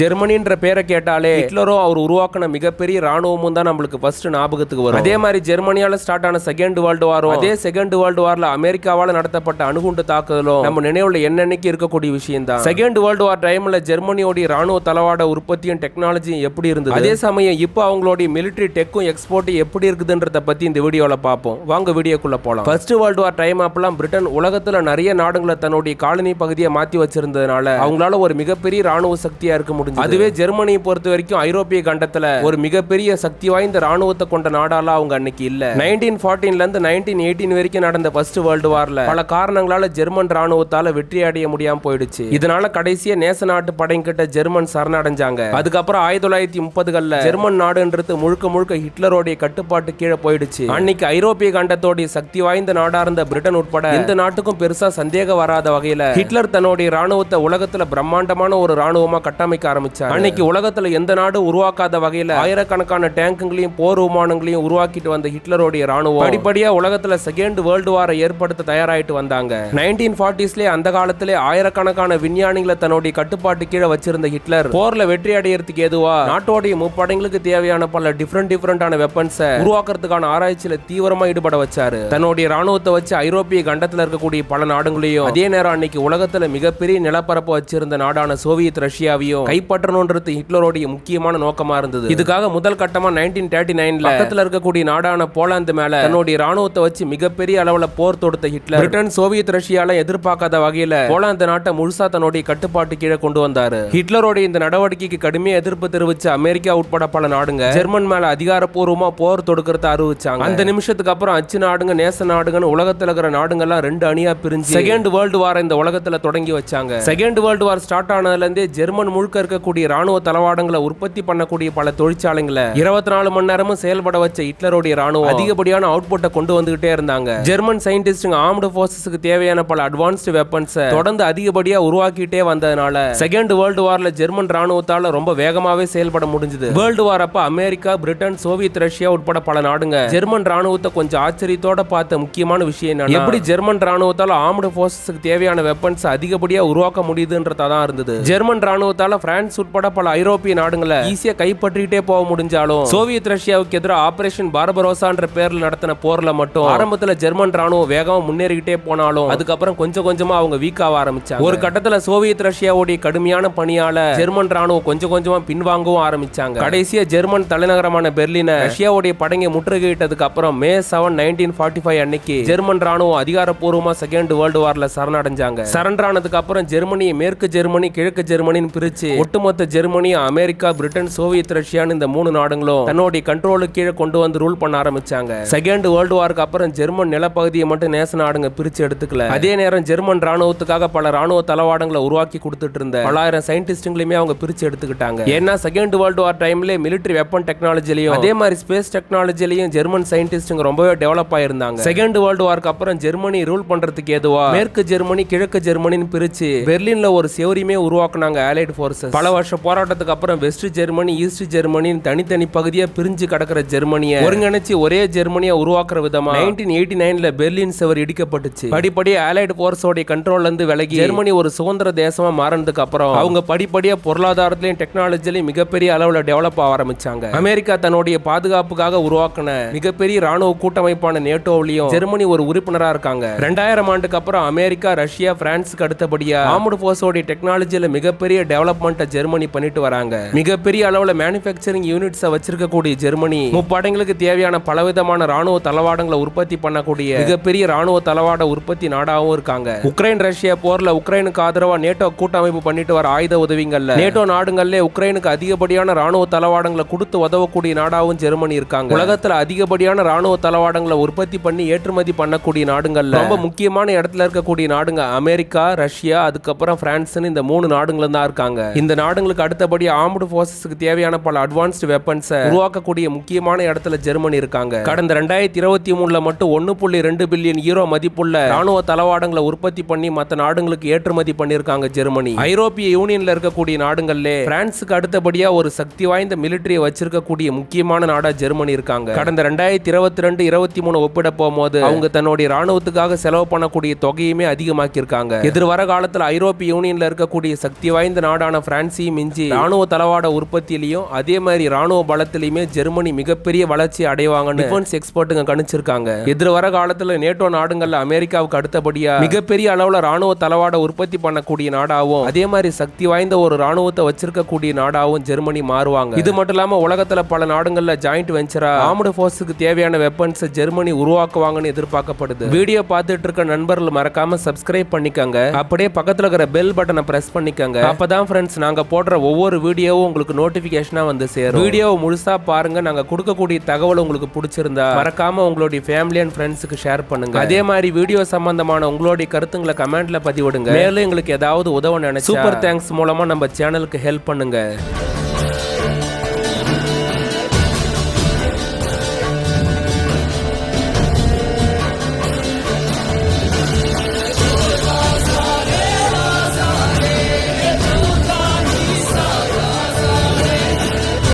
ஜெர்மனின்ற பேரை கேட்டாலே ஹிட்லரும் அவர் உருவாக்கின மிகப்பெரிய ராணுவமும் தான் நம்மளுக்கு ஃபர்ஸ்ட் ஞாபகத்துக்கு வரும். அதே மாதிரி ஜெர்மனியால ஸ்டார்ட் ஆன செகண்ட் வேர்ல்டு வாரும் அதே செகண்ட் வேர்ல்டு வார்ல அமெரிக்காவால நடத்தப்பட்ட அணுகுண்டு தாக்குதலும் நம்ம நினைவுல என்னன்னைக்கு இருக்கக்கூடிய விஷயம் தான். செகண்ட் வேர்ல்டு வார் டைம்ல ஜெர்மனியோட ராணுவ தளவாட உற்பத்தியும் டெக்னாலஜியும் எப்படி இருந்தது, அதே சமயம் இப்போ அவங்களுடைய மிலிட்டரி டெக்கும் எக்ஸ்போர்ட் எப்படி இருக்குதுன்றத பத்தி இந்த வீடியோல பார்ப்போம். வாங்க வீடியோக்குள்ள போலாம். ஃபர்ஸ்ட் வேர்ல்டு வார் டைம் அப்பெல்லாம் பிரிட்டன் உலகத்துல நிறைய நாடுகளை தன்னுடைய காலனி பகுதியை மாத்தி வச்சிருந்ததுனால அவங்களால ஒரு மிகப்பெரிய ராணுவ சக்தியா இருக்க முடிஞ்சது. அதுவே ஜெர்மனியை பொறுத்த வரைக்கும் ஐரோப்பிய கண்டத்துல ஒரு மிகப்பெரிய சக்தி வாய்ந்த ராணுவத்தை கொண்ட நாடால அவங்க அன்னைக்கு இல்ல. 1914ல இருந்து 1918 வரைக்கும் நடந்த ஃபர்ஸ்ட் வேர்ல்டு வார்ல பல காரணங்களால ஜெர்மன் ராணுவத்தால வெற்றி அடைய முடியாம போயிடுச்சு. இதனால கடைசியா நேச நாட்டு படைங்கிட்ட ஜெர்மன் சரணடைஞ்சாங்க. அதுக்கப்புறம் 1930கள்ல ஜெர்மன் நாடுன்றது முழுக்க முழுக்க ஹிட்லரோடைய கட்டுப்பாட்டு கீழே போயிடுச்சு. அன்னைக்கு ஐரோப்பிய கண்டத்தோடைய சக்தி வாய்ந்த நாடா இருந்த பிரிட்டன் உட்பட எந்த நாட்டுக்கும் பெருசா சந்தேகம் வராத வகையில ஹிட்லர் தன்னுடைய ராணுவத்தை உலகத்துல பிரம்மாண்டமான ஒரு ராணுவமா கட்டமைக்க ஆரம்பிச்சார். அன்னைக்கு உலகத்துல எந்த நாடும் உருவாக்காத வகையில ஆயிரக்கணக்கான டேங்குகளையும் போர் விமானங்களையும் உருவாக்கிட்டு வந்த ஹிட்லரோடைய ராணுவம் படிப்படியா உலகத்துல செகண்ட் வேர்ல்டு வாரை ஏற்படுத்த தயாராயிட்டு வந்தாங்க. 1940ஸ்லயே அந்த காலத்திலே ஆயிரக்கணக்கான விஞ்ஞானிகளை தன்னுடைய கட்டுப்பாட்டு கீழே வச்சிருந்த ஹிட்லர் போர்ல வெற்றி அடையறதுக்கு ஏதுவா நாட்டோடைய முப்படைகளுக்கு தேவையான பல டிஃபரெண்டான வெப்பன்ஸை உருவாக்குறதுக்கான ஆராய்ச்சியில தீவிரமா ஈடுபட வச்சாரு. தன்னுடைய ராணுவத்தை வச்சு ஐரோப்பிய கண்டத்துல இருக்கக்கூடிய பல நாடுகளையும் அதே நேரம் அன்னைக்கு உலகத்துல மிகப்பெரிய நிலப்பரப்பு வச்சிருந்த நாடான சோவியத் ரஷ்யாவையும் கைப்பற்றணும்ன்றது ஹிட்லரோடைய முக்கியமான நோக்கமா இருந்தது. இதுக்காக முதல் கட்டமா 1939ல பக்கத்துல இருக்கக்கூடிய நாடான போலாந்து மேல தன்னுடைய ராணுவத்தை வச்சு மிகப்பெரிய அளவுல போர் தொடுத்த ஹிட்லர் பிரிட்டன் சோவியத் ரஷ்யால எதிர்பார்க்காத வகையில போலாந்து நாட்டை முழுசா தன்னுடைய கட்டுப்பாட்டு கீழே கொண்டு வந்தாரு. ஹிட்லரோட இந்த நடவடிக்கைக்கு கடுமையா எதிர்ப்பு தெரிவிச்ச அமெரிக்கா உட்பட பல நாடுங்க ஜெர்மன் மேல அதிகாரப்பூர்வமா போர் தொடுக்கிறத அறிவிச்சாங்க. அந்த நிமிஷத்துக்கு அப்புறம் அச்சு நாடுங்க நேச நாடுங்கன்னு உலகத்துல இருக்கிற நாடுங்கெல்லாம் ரெண்டு அணியா பிரிஞ்சு செகண்ட் வேர்ல்டு வார் இந்த உலகத்துல தொடங்கி வச்சாங்க. செகண்ட் வேர்ல்டு வார் ஸ்டார்ட் ஆனதுல இருந்தே ஜெர்மன் முழுக்க இருக்கக்கூடிய ராணுவ தளவாடங்களை உற்பத்தி பண்ணக்கூடிய பல தொழிற்சாலைகளை 24 மணி நேரமும் செயல்பட வச்ச ஹிட்லருடைய ராணுவம் அதிகப்படியான அவுட்புட்டை கொண்டு வந்துகிட்டே இருந்தாங்க. ஜெர்மன் சயின்டிஸ்டுங்க ஆர்ம்டு போர்சஸ்க்கு தேவையான பல அட்வான்ஸ்டு வெப்பன்ஸை தொடர்ந்து அதிகப்படியா உருவாக்கிட்டே வந்ததுனால செகண்ட் வேர்ல்டு வார்ல ஜெர்மன் ராணுவத்தால ரொம்ப வேகமாவே செயல்பட முடிஞ்சது. வேர்ல்டு வார் அப்ப அமெரிக்கா, பிரிட்டன், சோவியத் ரஷ்யா உட்பட பல நாடுங்க ஜெர்மன் ராணுவத்தை கொஞ்சம் ஆச்சரியத்தோட பார்த்த முக்கியமான விஷயம் என்ன, எப்படி ஜெர்மன் ராணுவத்தால ஆர்ம்டு போர்சஸ்க்கு தேவையான வெப்பன்ஸ் அதிகப்படியா உருவாக்க முடியுதுன்றதான் இருந்தது. ஜெர்மன் ராணுவத்தால பிரான்ஸ் உட்பட பல ஐரோப்பிய நாடுகளை ஈஸியா கைப்பற்றிட்டே போக முடிஞ்சாலும் சோவியத் ரஷ்யாவுக்கு எதிராக ஆபரேஷன் பார்பரோசான்ற பேர்ல நடத்தின போர்ல மட்டும் ஆரம்பத்துல ஜெர்மன் ராணுவம் வேகமா முன்னேறிக்கிட்டே போனாலும் அதுக்கப்புறம் கொஞ்சம் கொஞ்சமா அவங்க வீக் ஆக ஆரம்பிச்சாங்க. ஒரு கட்டத்துல சோவியத் ரஷ்யாவுடைய கடுமையான பணியால ஜெர்மன் ராணுவம் கொஞ்சம் கொஞ்சமா பின்வாங்கவும் ஆரம்பிச்சாங்க. கடைசியா ஜெர்மன் தலைநகரமான பெர்லினை ரஷ்யாவுடைய படைங்க முற்றுகையிட்டதுக்கு அப்புறம் மே 7, 1945 அன்னைக்கு ஜெர்மன் ராணுவம் அதிகாரப்பூர்வமா செகண்ட் வேர்ல்டு வார்ல சரணடைஞ்சாங்க. சரண்டர் ஆனதுக்கு அப்புறம் ஜெர்மனியை மேற்கு ஜெர்மனி, கிழக்கு ஜெர்மனின்னு பிரிச்சு ஒட்டுமொத்த ஜெர்மனி, அமெரிக்கா, பிரிட்டன், சோவியத் ரஷ்யான்னு இந்த மூணு நாடுகளும் தன்னுடைய கண்ட்ரோலுக்கு கீழே கொண்டு வந்து ரூல் பண்ண ஆரம்பிச்சாங்க. செகண்ட் வேர்ல்டு வாருக்கு அப்புறம் ஜெர்மன் நிலப்பகுதியை மட்டும் நேச நாடுங்க பிரிச்சு எடுத்துக்கல. அதே நேரம் ஜெர்மன் ராணுவத்துக்காக பல ராணுவ தளவாடங்களை உருவாக்கி கொடுத்துட்டு இருந்த பலாயிரம் சயின்டிஸ்டுங்களையுமே அவங்க பிரிச்சு எடுத்துக்கிட்டாங்க. ஏன்னா செகண்ட் வேர்ல்டு வார் டைம்ல மிலிட்டரி வெப்பன் டெக்னாலஜிலையும் அதே மாதிரி ஸ்பேஸ் டெக்னாலஜிலையும் ஜெர்மன் சயின்டிஸ்டுங்க ரொம்பவே டெவலப் ஆயிருந்தாங்க. செகண்ட் வேர்ல்டு வாருக்கு அப்புறம் ஜெர்மனி ரூல் பண்றதுக்கு ஏதுவா மேற்கு ஜெர்மனி, கிழக்கு ஜெர்மனின்னு பிரிச்சு பெர்லின்ல ஒரு செவரியுமே உருவாக்குனாங்க அலைட் போர்சஸ். பல வருஷ போராட்டத்துக்கு அப்புறம் வெஸ்ட் ஜெர்மனி, ஈஸ்ட் ஜெர்மனின்னு தனித்தனி பகுதியா பிரிஞ்சு கிடக்கிற ஜெர்மனியை ஒருங்கிணைச்சு ஒரே ஜெர்மனியா உருவாக்குற விதமா 1989ல பெர்லின் செவர் இடிக்கப்பட்டுச்சு. படிப்படியா அலைட் போர்ஸோட கண்ட்ரோல்ல இருந்து விலகி ஜெர்மனி ஒரு சுதந்திர தேசமா மாறினதுக்கு அப்புறம் அவங்க படிப்படியா பொருளாதாரத்திலையும் டெக்னாலஜிலையும் மிகப்பெரிய அளவுல டெவலப் ஆரம்பிச்சாங்க. அமெரிக்கா தன்னுடைய பாதுகாப்புக்காக உருவாக்கின மிகப்பெரிய ராணுவ கூட்டமைப்பான நேட்டோவிலையும் ஜெர்மனி ஒரு உறுப்பினரா இருக்காங்க. 2000 ஆண்டுக்கு அப்புறம் அமெரிக்கா, ரஷ்யா, பிரான்ஸ்க்கு அடுத்தபடியா ஆர்ம்டு போர்ஸோட டெக்னாலஜில மிகப்பெரிய டெவலப்மெண்ட் ஜெர்மனி பண்ணிட்டு வராங்க. மிகப்பெரிய அளவுல மேனுஃபேக்சரிங் யூனிட்ஸ் வச்சிருக்கக்கூடிய ஜெர்மனி முப்படைகளுக்கு தேவையான பலவிதமான ராணுவ தளவாடங்களை உற்பத்தி பண்ணக்கூடிய மிகப்பெரிய ராணுவ தளவாட உற்பத்தி நாடாவும் இருக்காங்க. உக்ரைன் ரஷ்யா போர்ல உக்ரைனுக்கு ஆதரவா நேட்டோ கூட்டமைப்பு பண்ணிட்டு வர ஆயுத உதவிகள்ல நேட்டோ நாடுகள்ல உக்ரைனுக்கு அதிகப்படியான ராணுவ தளவாடங்களை கொடுத்து உதவக்கூடிய நாடாவும் ஜெர்மனி இருக்காங்க. உலகத்துல அதிகப்படியான ராணுவ தளவாடங்களை உற்பத்தி பண்ணி ஏற்றுமதி பண்ணக்கூடிய நாடுகள்ல ரொம்ப முக்கியமான இடத்துல இருக்கக்கூடிய நாடுங்க அமெரிக்கா, ரஷ்யா, அதுக்கப்புறம் பிரான்ஸ், இந்த மூணு நாடுகளும் தான் இருக்காங்க. இந்த நாடுகளுக்கு அடுத்தபடி ஆர்ம்டு போர்சஸ்க்கு தேவையான பல அட்வான்ஸ்டு வெப்பன்ஸை உருவாக்கக்கூடிய முக்கியமான இடத்துல ஜெர்மனி இருக்காங்க. கடந்த 2023ல மட்டும் 1.2 பில்லியன் யூரோ மதிப்புள்ள ராணுவ தளவாடங்களை உற்பத்தி பண்ணி மற்ற நாடுகளுக்கு ஏற்றுமதி பண்ணிருக்காங்க ஜெர்மனி. ஐரோப்பிய யூனியன்ல இருக்கக்கூடிய நாடுகள்ல பிரான்ஸுக்கு அடுத்தபடியா ஒரு சக்தி வாய்ந்த மிலிட்டரியை வச்சிருக்கக்கூடிய முக்கியமான நாடா ஜெர்மனி இருக்காங்க. கடந்த 2022-23 ஒப்பிட போகும்போது அவங்க தன்னுடைய ராணுவத்துக்காக செலவு பண்ணக்கூடிய தொகையுமே அதிகமாக்கி இருக்காங்க. எதிர்வர காலத்துல ஐரோப்பிய யூனியன்ல இருக்கக்கூடிய சக்தி வாய்ந்த நாடான பிரான்ஸ் பிரான்ஸையும் மிஞ்சி ராணுவ தளவாட உற்பத்தியிலையும் அதே மாதிரி ராணுவ பலத்திலையுமே ஜெர்மனி மிகப்பெரிய வளர்ச்சி அடைவாங்கன்னு டிஃபென்ஸ் எக்ஸ்பர்ட்டுங்க கணிச்சிருக்காங்க. எதிர்வர காலத்துல நேட்டோ நாடுகள்ல அமெரிக்காவுக்கு அடுத்தபடியா மிகப்பெரிய அளவுல ராணுவ தளவாட உற்பத்தி பண்ணக்கூடிய நாடாவும் அதே மாதிரி சக்தி வாய்ந்த ஒரு ராணுவத்தை வச்சிருக்கக்கூடிய நாடாவும் ஜெர்மனி மாறுவாங்க. இது மட்டும் இல்லாம உலகத்துல பல நாடுகள்ல ஜாயிண்ட் வெஞ்சரா ஆர்ம்டு ஃபோர்ஸுக்கு தேவையான வெப்பன்ஸ் ஜெர்மனி உருவாக்குவாங்கன்னு எதிர்பார்க்கப்படுது. வீடியோ பார்த்துட்டு இருக்க நண்பர்கள் மறக்காம சப்ஸ்கிரைப் பண்ணிக்கங்க. அப்படியே பக்கத்துல இருக்கிற பெல் பட்டனை பிரஸ் பண்ணிக்கங்க. அப்பதான் ஃப்ரெண்ட்ஸ் நாங்க போடுற ஒவ்வொரு வீடியோவும் உங்களுக்கு நோட்டிபிகேஷனா வந்து சேரும். வீடியோவை முழுசா பாருங்க. நாங்க கொடுக்கக்கூடிய தகவல் உங்களுக்கு பிடிச்சிருந்தா மறக்காம உங்களுடைய ஃபேமிலி அண்ட் ஃப்ரெண்ட்ஸுக்கு ஷேர் பண்ணுங்க. அதே மாதிரி வீடியோ சம்பந்தமான உங்களுடைய கருத்துங்களை கமெண்ட்ல பதிவிடுங்க. மேலும் எங்களுக்கு ஏதாவது உதவ நினைச்சா சூப்பர் தேங்க்ஸ் மூலமா நம்ம சேனலுக்கு ஹெல்ப் பண்ணுங்க.